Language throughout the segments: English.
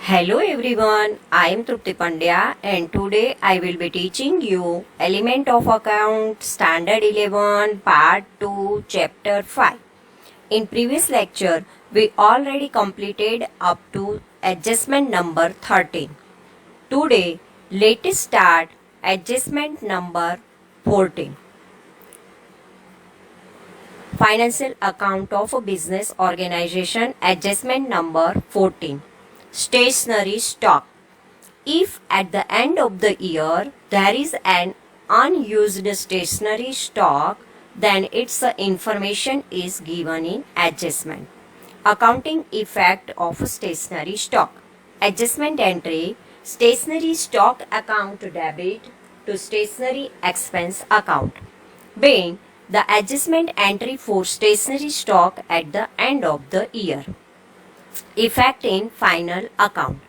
Hello everyone, I am Trupti Pandya and today I will be teaching you Element of Account Standard 11 Part 2 Chapter 5. In previous lecture, we already completed up to adjustment number 13. Today, let us start adjustment number 14. Financial account of a business organization adjustment number 14. Stationery stock. If at the end of the year there is an unused stationery stock, then its information is given in adjustment. Accounting effect of stationery stock. Adjustment entry. Stationery stock account debit to stationery expense account. Being the adjustment entry for stationery stock at the end of the year. Effect in final account.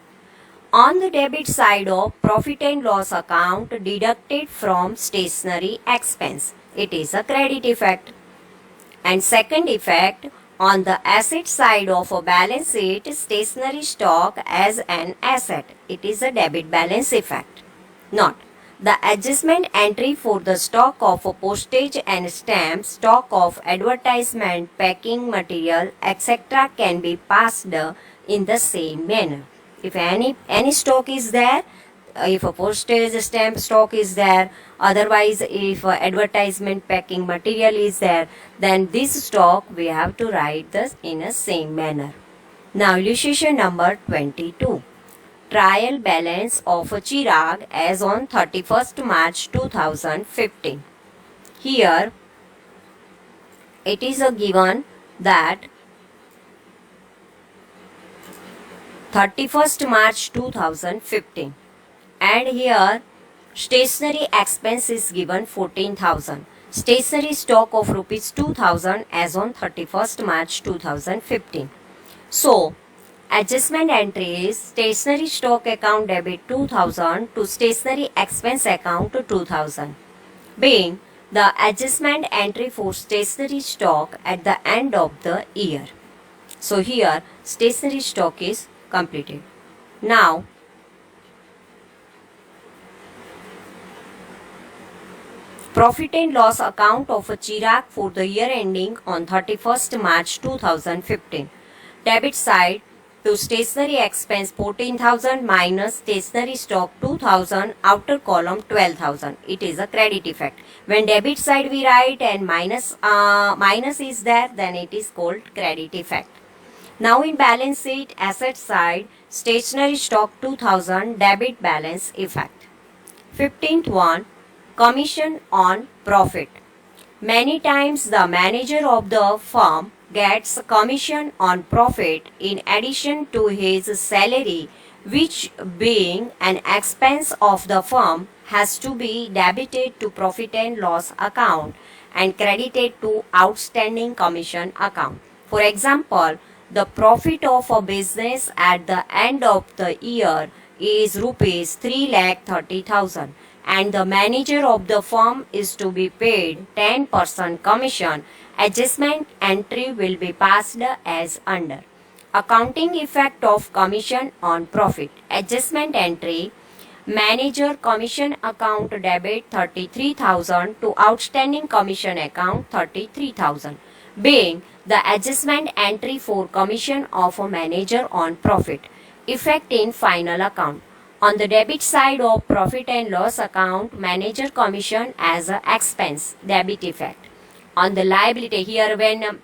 On the debit side of profit and loss account deducted from stationery expense, it is a credit effect. And second effect, on the asset side of a balance sheet, stationery stock as an asset, it is a debit balance effect. Note, the adjustment entry for the stock of a postage and stamp, stock of advertisement, packing material, etc. can be passed in the same manner. If any stock is there, if a postage stamp stock is there, otherwise if advertisement packing material is there, then this stock we have to write this in a same manner. Now illustration number 22. Trial balance of Chirag as on 31st March 2015. Here it is a given that 31st March 2015, and here stationery expense is given 14,000. Stationery stock of rupees 2,000 as on 31st March 2015. So adjustment entry is stationery stock account debit 2,000 to stationery expense account 2,000, being the adjustment entry for stationery stock at the end of the year. So here stationery stock is completed. Now profit and loss account of Chirag for the year ending on 31st March 2015. Debit side to stationery expense 14,000 minus stationery stock 2,000, outer column 12,000. It is a credit effect. When debit side we write and minus is there, then it is called credit effect. Now in balance sheet asset side, stationery stock 2,000, debit balance effect. 15th one, commission on profit. Many times the manager of the firm gets commission on profit in addition to his salary, which being an expense of the firm has to be debited to profit and loss account and credited to outstanding commission account. For example, the profit of a business at the end of the year is rupees 3,30,000 and the manager of the firm is to be paid 10% commission. Adjustment entry will be passed as under. Accounting effect of commission on profit. Adjustment entry. Manager commission account debit 33,000 to outstanding commission account 33,000, being the adjustment entry for commission of a manager on profit. Effect in final account. On the debit side of profit and loss account, manager commission as a expense, debit effect. On the liability, here when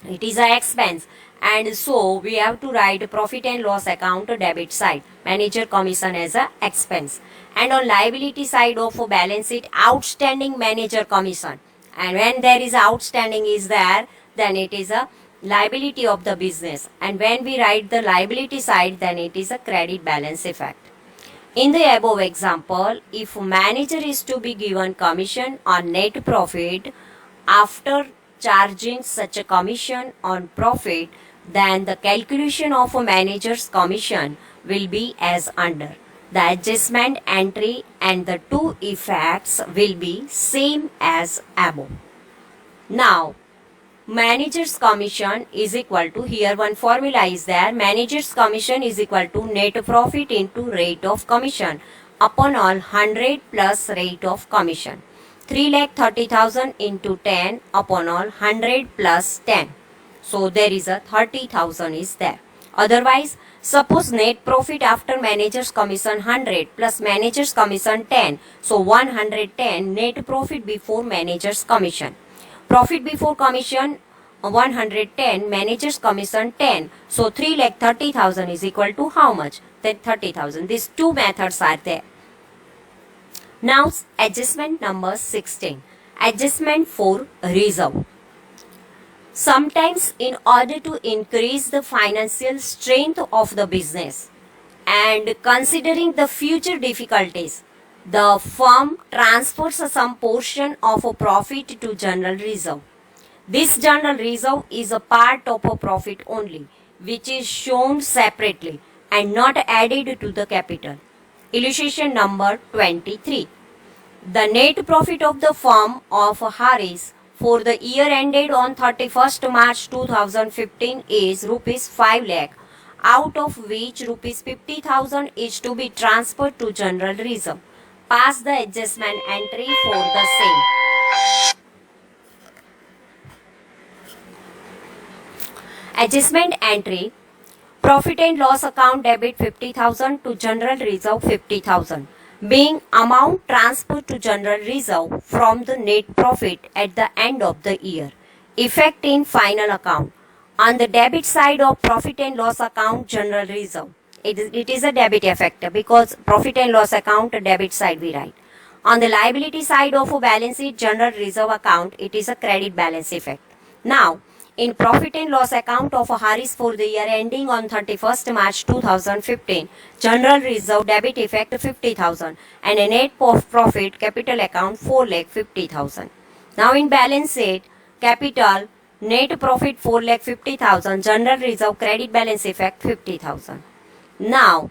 it is a expense, and so we have to write profit and loss account debit side, manager commission as a expense. And on liability side of a balance sheet, outstanding manager commission, and when there is outstanding is there, then it is a liability of the business, and when we write the liability side, then it is a credit balance effect. In the above example, if manager is to be given commission on net profit after charging such a commission on profit, then the calculation of a manager's commission will be as under. The adjustment entry and the two effects will be same as above. Now, manager's commission is equal to, here one formula is there, manager's commission is equal to net profit into rate of commission upon all 100 plus rate of commission. 3,30,000 into 10 upon all 100 plus 10. So there is a 30,000 is there. Otherwise, suppose net profit after manager's commission 100 plus manager's commission 10. So 110 net profit before manager's commission. Profit before commission 110, manager's commission 10. So 3,30,000 is equal to how much? Then 30,000. These two methods are there. Now adjustment number 16. Adjustment for reserve. Sometimes in order to increase the financial strength of the business and considering the future difficulties, the firm transfers some portion of a profit to general reserve. This general reserve is a part of a profit only, which is shown separately and not added to the capital. Illustration number 23. The net profit of the firm of Harris for the year ended on 31st March 2015 is rupees 5 lakh, out of which rupees 50,000 is to be transferred to general reserve. Pass the adjustment entry for the same. Adjustment entry. Profit and loss account debit 50,000 to general reserve 50,000, being amount transferred to general reserve from the net profit at the end of the year. Effect in final account. On the debit side of profit and loss account general reserve, it is a debit effect because profit and loss account debit side we write. On the liability side of a balance sheet general reserve account, it is a credit balance effect. Now, in profit and loss account of Harris for the year ending on 31st March 2015, general reserve debit effect 50,000 and a net profit capital account 4,50,000. Now in balance sheet, capital net profit 4,50,000, general reserve credit balance effect 50,000. Now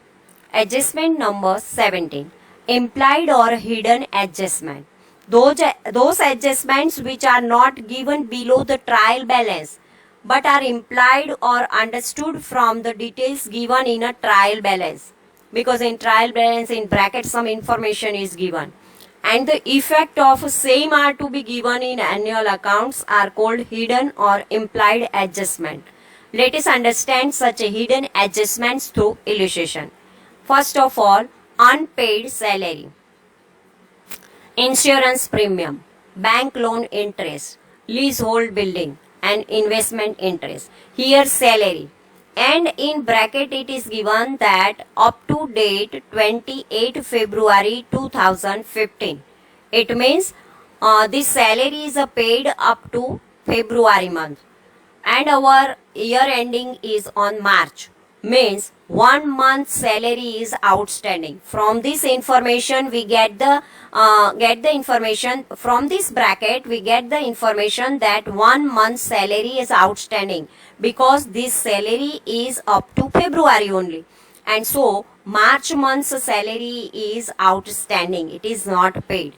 adjustment number 17. Implied or hidden adjustment. Those adjustments which are not given below the trial balance but are implied or understood from the details given in a trial balance, because in trial balance in bracket some information is given and the effect of same are to be given in annual accounts are called hidden or implied adjustment. Let us understand such a hidden adjustments through illustration. First of all, unpaid salary, insurance premium, bank loan interest, leasehold building and investment interest. Here salary, and in bracket it is given that up to date 28 February 2015. It means this salary is paid up to February month and our year ending is on March, means 1 month salary is outstanding. From this information we get the information, from this bracket we get the information that 1 month salary is outstanding because this salary is up to February only, and so March month's salary is outstanding, it is not paid.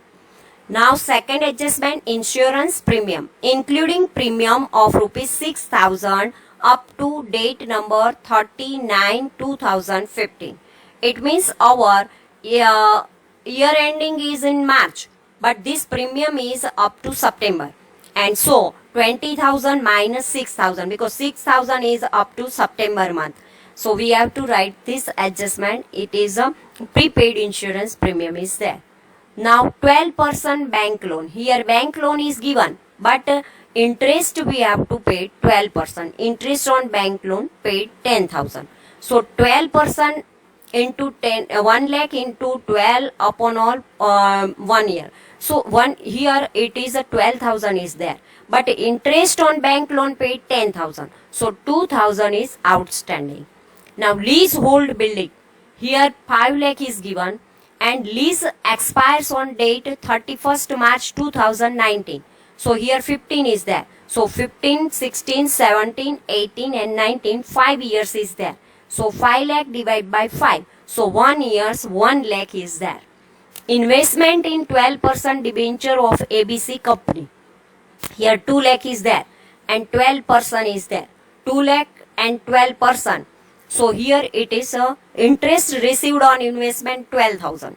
Now second adjustment, insurance premium, including premium of rupees 6,000 up to date number 39/2015. It means our year ending is in March, but this premium is up to September, and so 20,000 minus 6,000 because 6,000 is up to September month. So we have to write this adjustment. It is a prepaid insurance premium is there. Now 12% bank loan. Here bank loan is given, but interest we have to pay 12%. Interest on bank loan paid 10,000. So 12% into 1 lakh into 12 upon all 1 year. So here it is a 12,000 is there, but interest on bank loan paid 10,000. So 2,000 is outstanding. Now leasehold building. Here 5 lakh is given and lease expires on date 31st March 2019. So here 15 is there. So 15, 16, 17, 18 and 19, 5 years is there. So 5 lakh divided by 5. So 1 year's 1 lakh is there. Investment in 12% debenture of ABC company. Here 2 lakh is there. and 12% is there. 2 lakh and 12%. So here it is interest received on investment 12,000.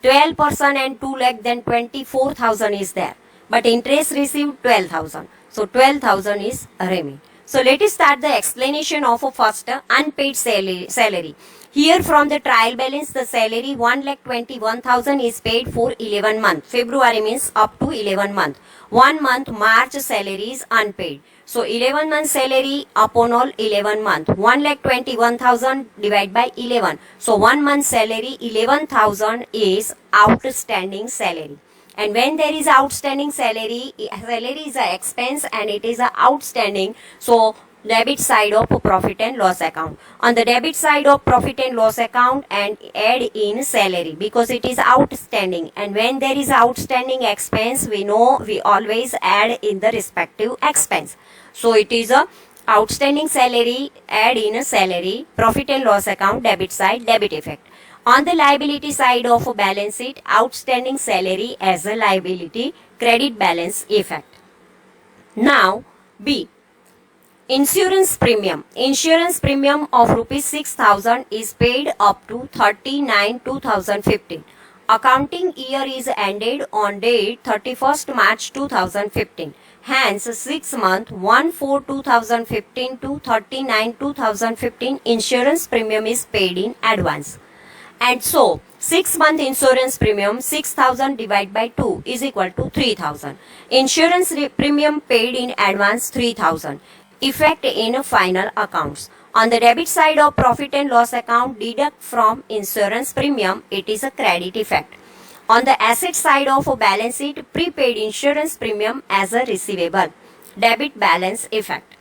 12% and 2 lakh, then 24,000 is there. But interest received 12,000. So 12,000 is remain. So let us start the explanation of a first unpaid salary. Here from the trial balance, the salary 1,21,000 is paid for 11 months. February means up to 11 months. 1 month March salary is unpaid. So 11 month salary upon all 11 month. 1,21,000 divided by 11. So 1 month salary 11,000 is outstanding salary. And when there is outstanding salary is an expense and it is a outstanding. So debit side of profit and loss account. On the debit side of profit and loss account and add in salary because it is outstanding. And when there is outstanding expense, we know we always add in the respective expense. So it is a outstanding salary, add in a salary, profit and loss account, debit side, debit effect. On the liability side of a balance sheet, outstanding salary as a liability, credit balance effect. Now B. Insurance premium. Insurance premium of rupees 6,000 is paid up to 30/9/2015. Accounting year is ended on date 31st March 2015. Hence 6 month 1/4/2015 to 30/9/2015 insurance premium is paid in advance. And so 6 month insurance premium 6,000 divided by 2 is equal to 3,000. Insurance premium paid in advance 3,000. Effect in final accounts. On the debit side of profit and loss account, deduct from insurance premium, it is a credit effect. On the asset side of a balance sheet, prepaid insurance premium as a receivable, debit balance effect.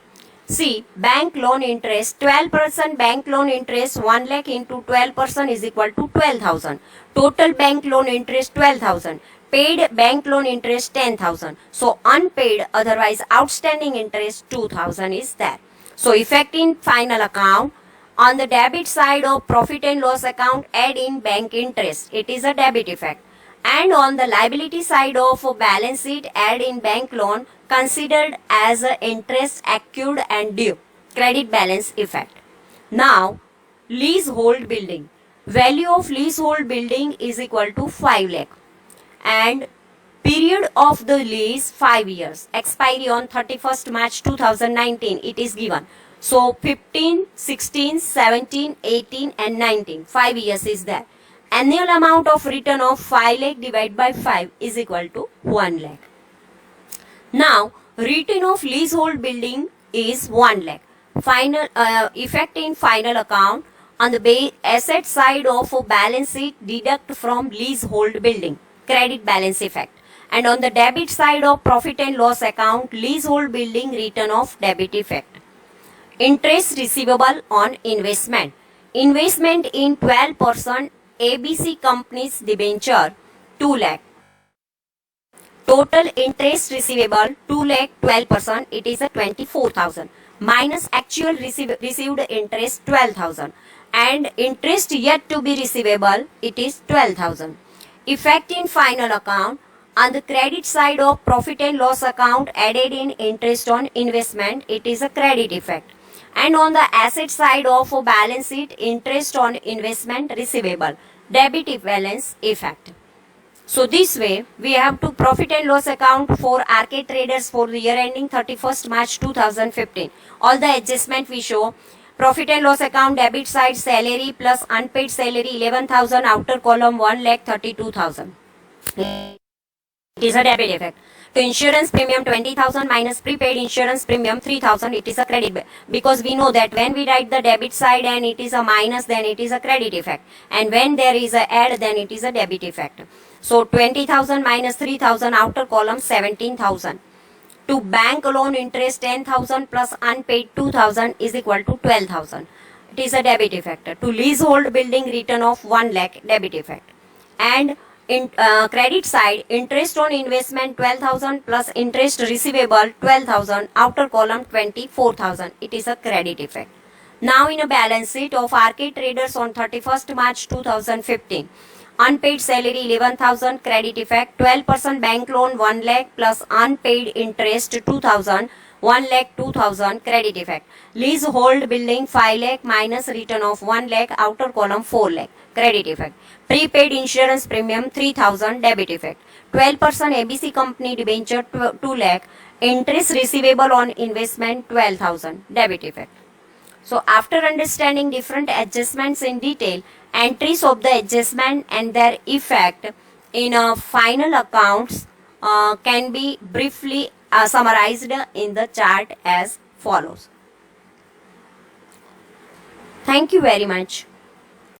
See, bank loan interest, 12% bank loan interest, 1 lakh into 12% is equal to 12,000. Total bank loan interest 12,000. Paid bank loan interest 10,000. So unpaid, otherwise outstanding interest 2,000 is there. So effect in final account. On the debit side of profit and loss account, add in bank interest. It is a debit effect. And on the liability side of balance sheet, add in bank loan considered as interest accrued and due, credit balance effect. Now leasehold building. Value of leasehold building is equal to 5 lakh and period of the lease 5 years. Expiry on 31st March 2019 it is given. So 15, 16, 17, 18 and 19. 5 years is there. Annual amount of return of 5 lakh divided by 5 is equal to 1 lakh. Now return of leasehold building is 1 lakh. Final effect in final account. On the asset side of a balance sheet, deduct from leasehold building, credit balance effect. And on the debit side of profit and loss account, leasehold building return of debit effect. Interest receivable on investment. Investment in 12% ABC company's debenture 2 lakh. Total interest receivable 2 lakh 12%, it is a 24,000 minus actual received interest 12,000 and interest yet to be receivable, it is 12,000. Effect in final account. On the credit side of profit and loss account, added in interest on investment, it is a credit effect. And on the asset side of a balance sheet, interest on investment receivable, debit balance effect. So this way we have to profit and loss account for Arcade Traders for the year ending 31st March 2015. All the adjustment we show. Profit and loss account, debit side salary plus unpaid salary 11,000, outer column 1,32,000. It is a debit effect. To insurance premium 20,000 minus prepaid insurance premium 3,000, it is a credit, because we know that when we write the debit side and it is a minus, then it is a credit effect, and when there is a add, then it is a debit effect. So 20,000 minus 3,000, outer column 17,000. To bank loan interest 10,000 plus unpaid 2,000 is equal to 12,000. It is a debit effect. To leasehold building return of 1 lakh, debit effect. And in credit side, interest on investment 12,000 plus interest receivable 12,000, outer column 24,000. It is a credit effect. Now in a balance sheet of Arcade Traders on 31st March 2015. Unpaid salary 11,000, credit effect 12% bank loan 1 lakh plus unpaid interest 2,000, 1 lakh 2000 credit effect. Leasehold building 5 lakh minus return of 1 lakh, outer column 4 lakh credit effect. Prepaid insurance premium 3000 debit effect. 12% ABC company debenture 2 lakh, interest receivable on investment 12,000 debit effect. So after understanding different adjustments in detail, entries of the adjustment and their effect in final accounts can be briefly summarized in the chart as follows. Thank you very much.